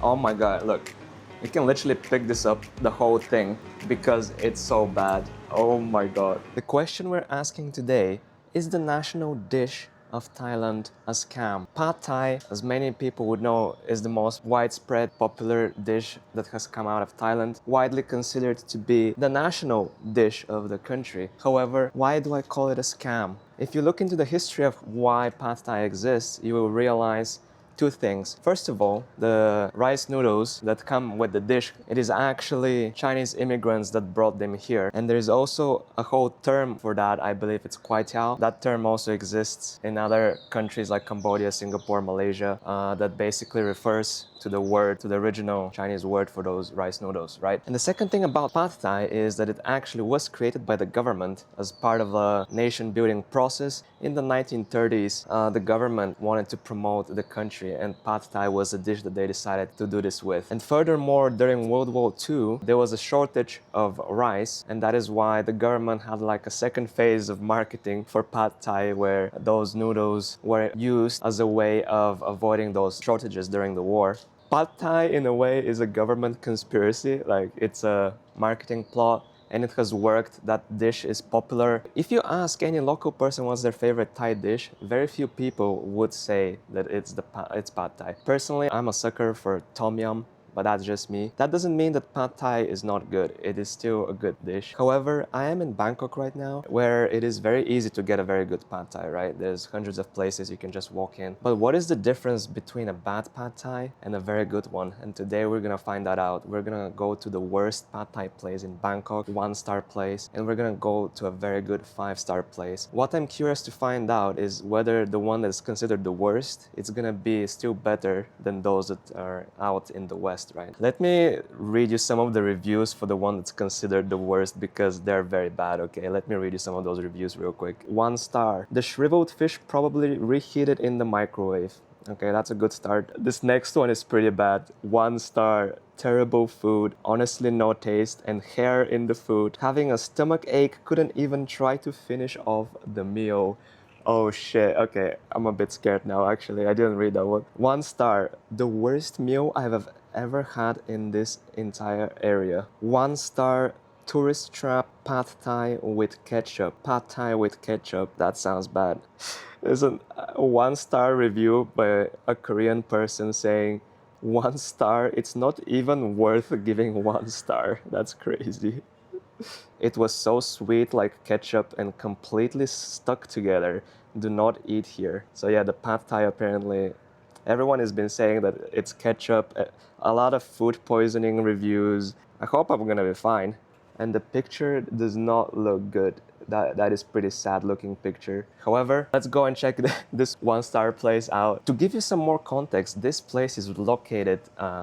Oh my god, look. You can literally pick this up, the whole thing, because it's so bad. Oh my god. The question we're asking today is the national dish of Thailand a scam? Pad Thai, as many people would know, is the most widespread popular dish that has come out of Thailand, widely considered to be the national dish of the country. However, why do I call it a scam? If you look into the history of why Pad Thai exists, you will realize two things. First of all, the rice noodles that come with the dish, it is actually Chinese immigrants that brought them here. And there is also a whole term for that, I believe it's kwai tiao. That term also exists in other countries like Cambodia, Singapore, Malaysia, that basically refers to the word, to the original Chinese word for those rice noodles, right? And the second thing about Pad Thai is that it actually was created by the government as part of a nation building process. In the 1930s, the government wanted to promote the country, and Pad Thai was a dish that they decided to do this with. And furthermore, during World War II, there was a shortage of rice, and that is why the government had like a second phase of marketing for Pad Thai, where those noodles were used as a way of avoiding those shortages during the war. Pad Thai, in a way, is a government conspiracy, like it's a marketing plot, and it has worked. That dish is popular. If you ask any local person what's their favorite Thai dish, very few people would say that it's Pad Thai. Personally, I'm a sucker for Tom Yum, but that's just me. That doesn't mean that Pad Thai is not good. It is still a good dish. However, I am in Bangkok right now, where it is very easy to get a very good Pad Thai, right? There's hundreds of places you can just walk in. But what is the difference between a bad Pad Thai and a very good one? And today we're gonna find that out. We're gonna go to the worst Pad Thai place in Bangkok, 1-star place, and we're gonna go to a very good 5-star place. What I'm curious to find out is whether the one that's considered the worst, it's gonna be still better than those that are out in the West. Right? Let me read you some of the reviews for the one that's considered the worst because they're very bad, okay? Let me read you some of those reviews real quick. 1 star. The shriveled fish probably reheated in the microwave. Okay, that's a good start. This next one is pretty bad. 1 star. Terrible food, honestly no taste, and hair in the food. Having a stomach ache, couldn't even try to finish off the meal. Oh shit, okay, I'm a bit scared now actually, I didn't read that one. 1 star, the worst meal I've ever had in this entire area. 1 star, tourist trap Pad Thai with ketchup. Pad Thai with ketchup, that sounds bad. There's a 1 star review by a Korean person saying, 1 star, it's not even worth giving 1 star. That's crazy. It was so sweet like ketchup and completely stuck together. Do not eat here. So yeah, the Pad Thai apparently, everyone has been saying that it's ketchup. A lot of food poisoning reviews. I hope I'm gonna be fine. And the picture does not look good. That is pretty sad looking picture. However, let's go and check this 1 star place out. To give you some more context, this place is located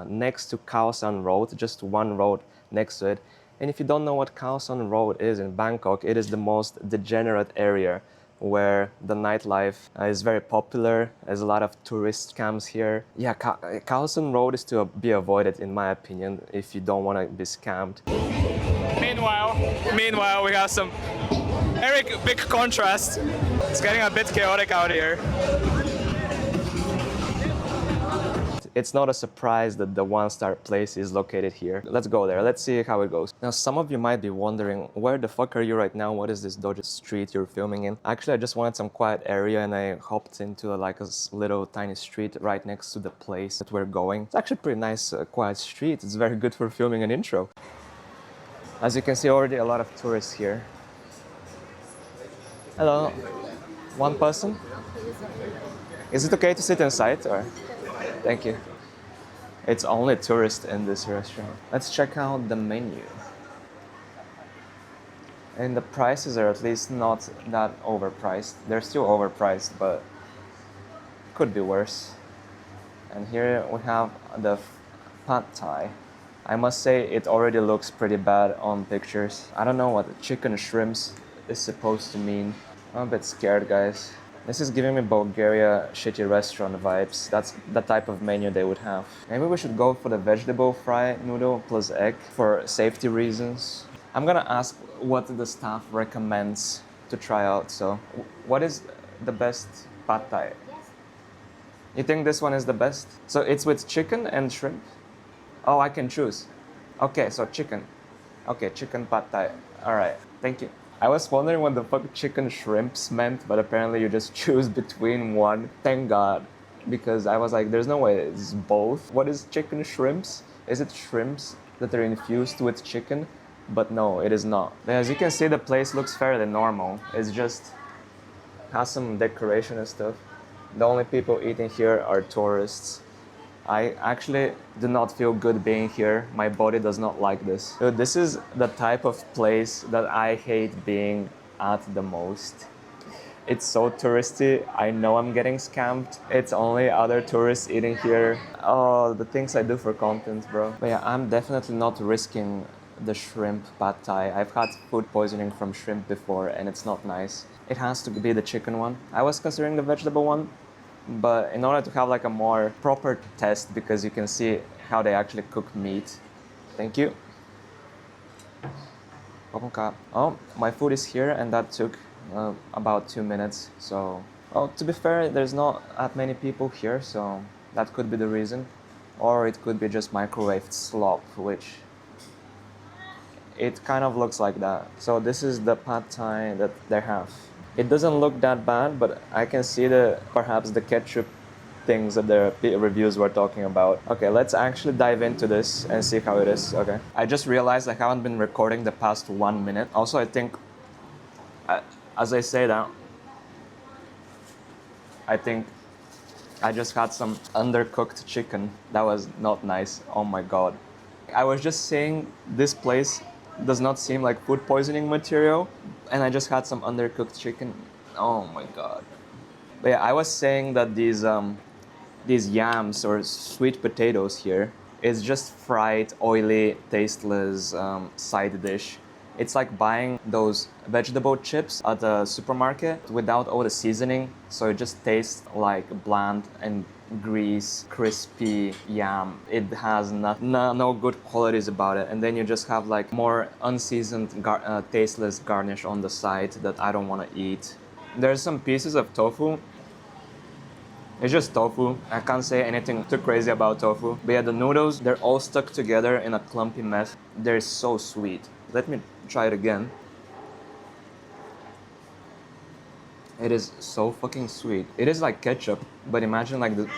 next to Khao San Road, just one road next to it. And if you don't know what Khao San Road is in Bangkok, it is the most degenerate area where the nightlife is very popular. There's a lot of tourist scams here. Yeah, Khao San Road is to be avoided in my opinion if you don't want to be scammed. Meanwhile, we have some very big contrast. It's getting a bit chaotic out here. It's not a surprise that the 1 star place is located here. Let's go there. Let's see how it goes. Now, some of you might be wondering, where the fuck are you right now? What is this dodgy street you're filming in? Actually, I just wanted some quiet area and I hopped into like a little tiny street right next to the place that we're going. It's actually a pretty nice, quiet street. It's very good for filming an intro. As you can see, already a lot of tourists here. Hello. One person? Is it okay to sit inside or? Thank you. It's only tourists in this restaurant. Let's check out the menu. And the prices are at least not that overpriced. They're still overpriced, but could be worse. And here we have the Pad Thai. I must say it already looks pretty bad on pictures. I don't know what the chicken shrimps is supposed to mean. I'm a bit scared, guys. This is giving me Bulgaria shitty restaurant vibes. That's the type of menu they would have. Maybe we should go for the vegetable fry noodle plus egg for safety reasons. I'm gonna ask what the staff recommends to try out. So, what is the best Pad Thai? You think this one is the best? So it's with chicken and shrimp? Oh, I can choose. Okay, so chicken. Okay, chicken pad thai. All right, thank you. I was wondering what the fuck chicken shrimps meant, but apparently you just choose between one. Thank God, because I was like, there's no way it's both. What is chicken shrimps? Is it shrimps that are infused with chicken? But no, it is not. As you can see, the place looks fairly normal. It's just has some decoration and stuff. The only people eating here are tourists. I actually do not feel good being here. My body does not like this. Dude, this is the type of place that I hate being at the most. It's so touristy. I know I'm getting scammed. It's only other tourists eating here. Oh, the things I do for content, bro. But yeah, I'm definitely not risking the shrimp pad thai. I've had food poisoning from shrimp before and it's not nice. It has to be the chicken one. I was considering the vegetable one, but in order to have like a more proper test, because you can see how they actually cook meat. Thank you. Oh, my food is here and that took about 2 minutes. So, well, to be fair, there's not that many people here, so that could be the reason. Or it could be just microwaved slop, which it kind of looks like that. So this is the pad thai that they have. It doesn't look that bad, but I can see perhaps the ketchup things that the reviews were talking about. Okay, let's actually dive into this and see how it is. Okay. I just realized I haven't been recording the past 1 minute. Also, I think, as I say that, I think I just had some undercooked chicken. That was not nice. Oh my god. I was just saying this place does not seem like food poisoning material, and I just had some undercooked chicken. Oh my god. But yeah, I was saying that these yams or sweet potatoes here is just fried, oily, tasteless side dish. It's like buying those vegetable chips at the supermarket without all the seasoning, so it just tastes like bland and grease, crispy yam. It has no good qualities about it, and then you just have like more unseasoned, tasteless garnish on the side that I don't want to eat. There's some pieces of tofu. It's just tofu. I can't say anything too crazy about tofu. But yeah, the noodles, they're all stuck together in a clumpy mess. They're so sweet. Let me try it again. It is so fucking sweet. It is like ketchup, but imagine like the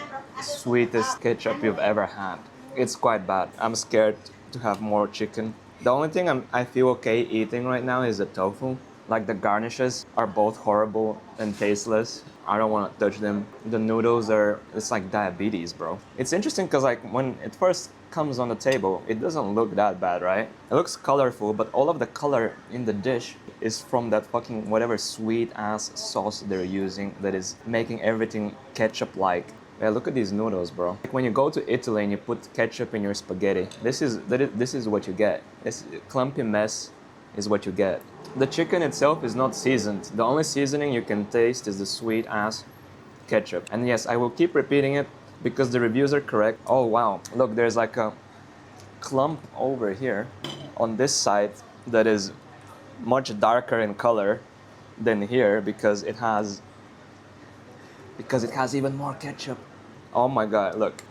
sweetest ketchup you've ever had. It's quite bad. I'm scared to have more chicken. The only thing I feel okay eating right now is the tofu. Like the garnishes are both horrible and tasteless. I don't want to touch them. The noodles it's like diabetes, bro. It's interesting because like when it first comes on the table, it doesn't look that bad, right? It looks colorful, but all of the color in the dish is from that fucking whatever sweet ass sauce they're using that is making everything ketchup-like. Yeah, look at these noodles, bro. Like when you go to Italy and you put ketchup in your spaghetti, this is what you get. This clumpy mess is what you get. The chicken itself is not seasoned. The only seasoning you can taste is the sweet ass ketchup. And yes, I will keep repeating it because the reviews are correct. Oh wow, look, there's like a clump over here on this side that is much darker in color than here because it has even more ketchup. Oh my god, look.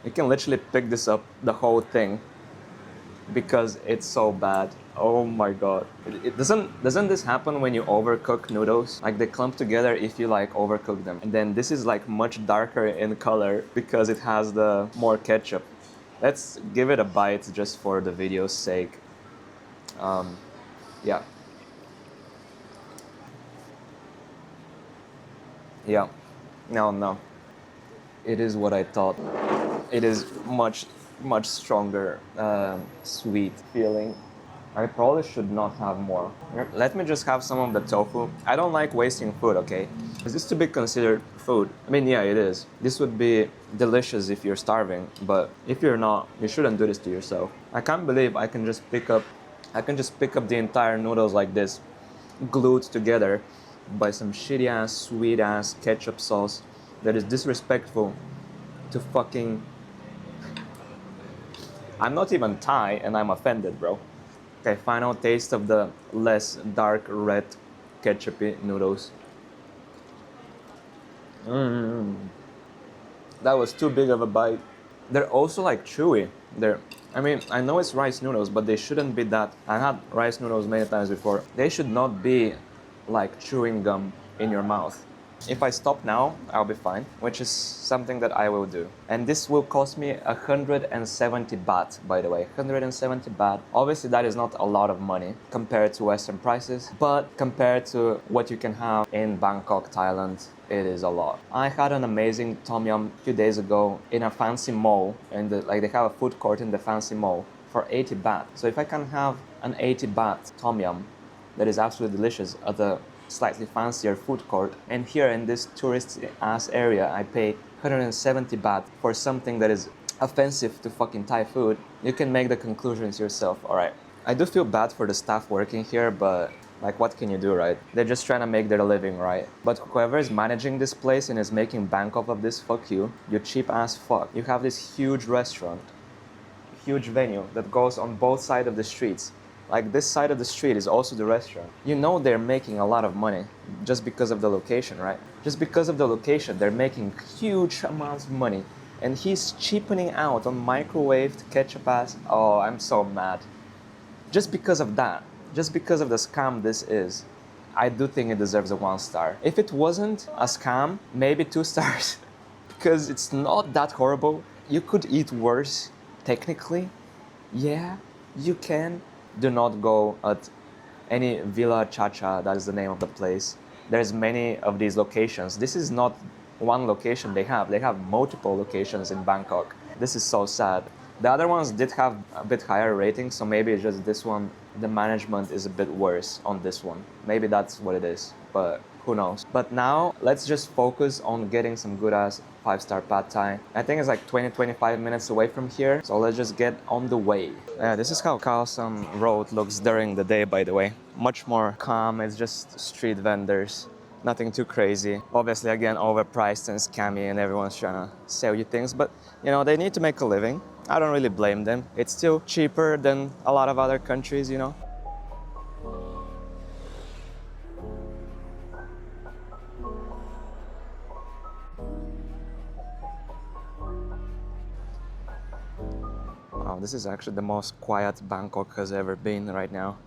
You can literally pick this up, the whole thing, because it's so bad. Oh my god. It doesn't this happen when you overcook noodles? Like they clump together if you like overcook them. And then this is like much darker in color because it has the more ketchup. Let's give it a bite just for the video's sake. Yeah. Yeah. No. It is what I thought. It is much stronger, sweet feeling. I probably should not have more. Let me just have some of the tofu. I don't like wasting food, okay? Is this to be considered food? I mean, yeah, it is. This would be delicious if you're starving, but if you're not, you shouldn't do this to yourself. I can't believe I can just pick up the entire noodles like this, glued together by some shitty ass, sweet ass ketchup sauce that is disrespectful to fucking... I'm not even Thai and I'm offended, bro. Okay, final taste of the less dark red ketchupy noodles. That was too big of a bite. They're also like chewy. I mean, I know it's rice noodles, but they shouldn't be that. I had rice noodles many times before. They should not be like chewing gum in your mouth. If I stop now, I'll be fine, which is something that I will do. And this will cost me 170 baht, by the way. 170 baht. Obviously, that is not a lot of money compared to Western prices, but compared to what you can have in Bangkok, Thailand, it is a lot. I had an amazing tom yum a few days ago in a fancy mall, and they have a food court in the fancy mall for 80 baht. So if I can have an 80 baht tom yum that is absolutely delicious at the slightly fancier food court, and here in this tourist ass area I pay 170 baht for something that is offensive to fucking Thai food, you can make the conclusions yourself. Alright, I do feel bad for the staff working here, but like, what can you do, right? They're just trying to make their living, right? But whoever is managing this place and is making Bangkok of this, fuck you cheap ass fuck. You have this huge restaurant, huge venue that goes on both sides of the streets. Like, this side of the street is also the restaurant. You know they're making a lot of money just because of the location, right? Just because of the location, they're making huge amounts of money. And he's cheapening out on microwaved ketchup ass. Oh, I'm so mad. Just because of that, just because of the scam this is, I do think it deserves a 1 star. If it wasn't a scam, maybe 2 stars. Because it's not that horrible. You could eat worse, technically. Yeah, you can. Do not go at any Villa Chacha, that is the name of the place. There's many of these locations. This is not one location they have multiple locations in Bangkok. This is so sad. The other ones did have a bit higher ratings, so maybe it's just this one, the management is a bit worse on this one. Maybe that's what it is, but who knows. But now, let's just focus on getting some good ass 5-star pad thai. I think it's like 20-25 minutes away from here, so let's just get on the way. Yeah, this is how Khao San Road looks during the day, by the way. Much more calm, it's just street vendors. Nothing too crazy. Obviously, again, overpriced and scammy, and everyone's trying to sell you things, but you know, they need to make a living. I don't really blame them. It's still cheaper than a lot of other countries, you know. Wow, this is actually the most quiet Bangkok has ever been right now.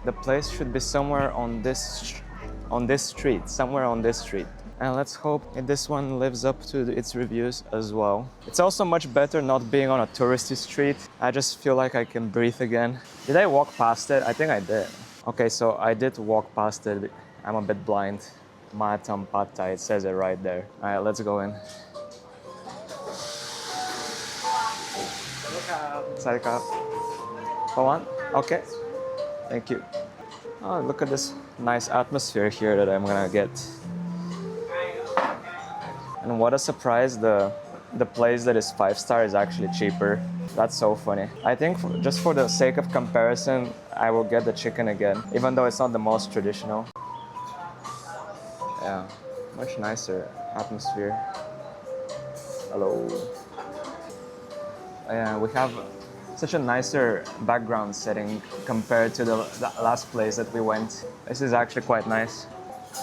The place should be somewhere on this street, somewhere on this street. And let's hope this one lives up to its reviews as well. It's also much better not being on a touristy street. I just feel like I can breathe again. Did I walk past it? I think I did. Okay, so I did walk past it. I'm a bit blind. MaeThum Padthai, it says it right there. All right, let's go in. Sarikap. For one? Okay. Thank you. Oh, look at this nice atmosphere here that I'm gonna get. And what a surprise, the place that is 5-star is actually cheaper. That's so funny. I think just for the sake of comparison, I will get the chicken again, even though it's not the most traditional. Yeah, much nicer atmosphere. Hello. Yeah, we have such a nicer background setting compared to the last place that we went. This is actually quite nice.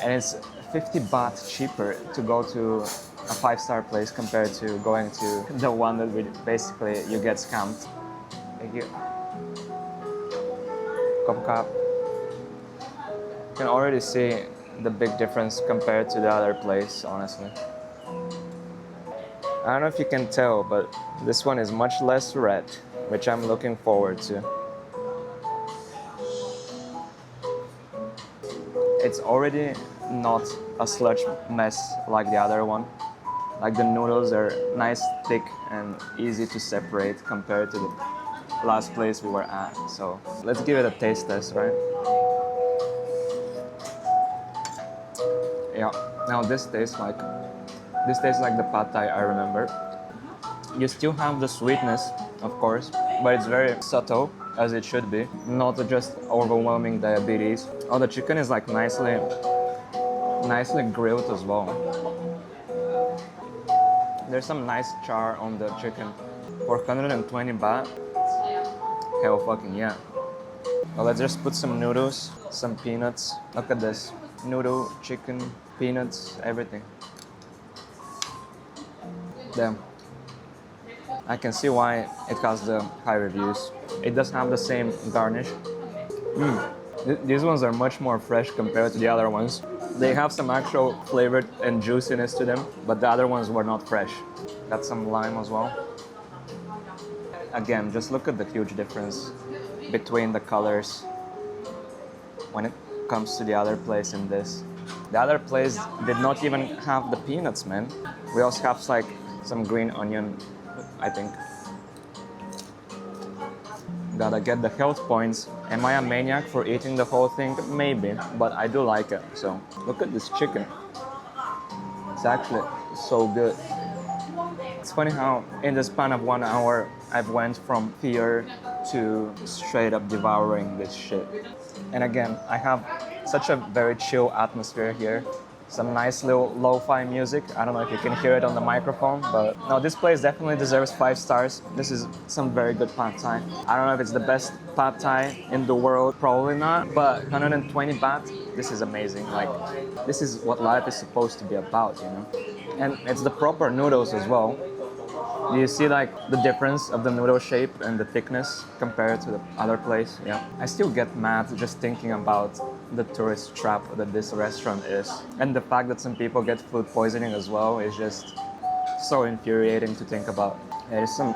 And it's 50 baht cheaper to go to a 5-star place compared to going to the one that basically you get scammed. Thank you. Kop kap. You can already see the big difference compared to the other place, honestly. I don't know if you can tell, but this one is much less red, which I'm looking forward to. It's already not a sludge mess like the other one. Like, the noodles are nice, thick, and easy to separate compared to the last place we were at. So let's give it a taste test, right? Yeah, now this tastes like the pad thai I remember. You still have the sweetness, of course, but it's very subtle, as it should be. Not just overwhelming diabetes. Oh, the chicken is like nicely grilled as well. There's some nice char on the chicken. For 120 baht, hell fucking yeah. Well, let's just put some noodles, some peanuts. Look at this. noodle, chicken, peanuts, everything. Damn. I can see why it has the high reviews. It does have the same garnish. These ones are much more fresh compared to the other ones. They have some actual flavor and juiciness to them, but the other ones were not fresh. Got some lime as well. Again, just look at the huge difference between the colors when it comes to the other place and this. The other place did not even have the peanuts, man. We also have like some green onion, I think. Gotta get the health points. Am I a maniac for eating the whole thing? Maybe, but I do like it. So look at this chicken. It's actually so good. It's funny how in the span of 1 hour, I've went from fear to straight up devouring this shit. And again, I have such a very chill atmosphere here. Some nice little lo-fi music. I don't know if you can hear it on the microphone, but no, this place definitely deserves 5 stars. This is some very good pad thai. I don't know if it's the best pad thai in the world, probably not, but 120 baht, this is amazing. Like, this is what life is supposed to be about, you know? And it's the proper noodles as well. Do you see like the difference of the noodle shape and the thickness compared to the other place? Yeah. I still get mad just thinking about the tourist trap that this restaurant is. And the fact that some people get food poisoning as well is just so infuriating to think about. Yeah, it's some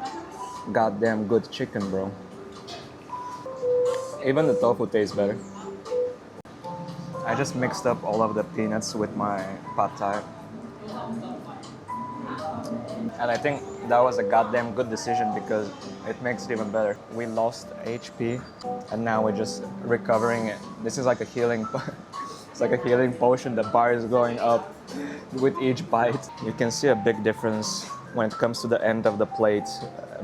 goddamn good chicken, bro. Even the tofu tastes better. I just mixed up all of the peanuts with my pad thai. And I think that was a goddamn good decision because it makes it even better. We lost HP and now we're just recovering it. This is like a healing, it's like a healing potion. The bar is going up with each bite. You can see a big difference when it comes to the end of the plate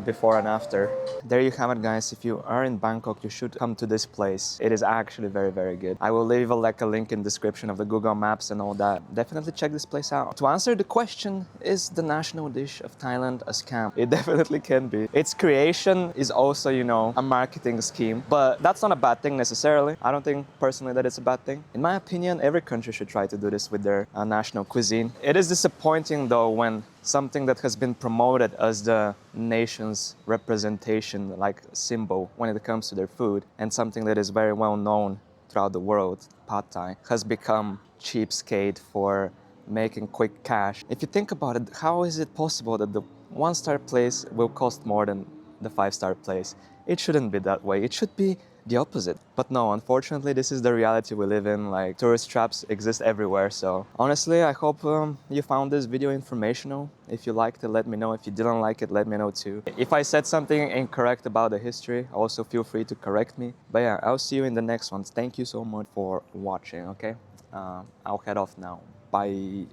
before and after. There you have it, guys. If you are in Bangkok, you should come to this place. It is actually very, very good. I will leave a link in description of the Google Maps and all that. Definitely check this place out. To answer the question, is the national dish of Thailand a scam? It definitely can be. Its creation is also, you know, a marketing scheme, but that's not a bad thing necessarily. I don't think personally that it's a bad thing. In my opinion, every country should try to do this with their national cuisine. It is disappointing though when something that has been promoted as the nation's representation, like symbol when it comes to their food, and something that is very well known throughout the world, Pad Thai, has become cheapskate for making quick cash. If you think about it, how is it possible that the 1-star place will cost more than the 5-star place? It shouldn't be that way. It should be the opposite. But no, unfortunately, this is the reality we live in. Like, tourist traps exist everywhere. So honestly, I hope you found this video informational. If you liked it, let me know. If you didn't like it, let me know too. If I said something incorrect about the history, also feel free to correct me. But yeah, I'll see you in the next ones. Thank you so much for watching, okay? I'll head off now. Bye.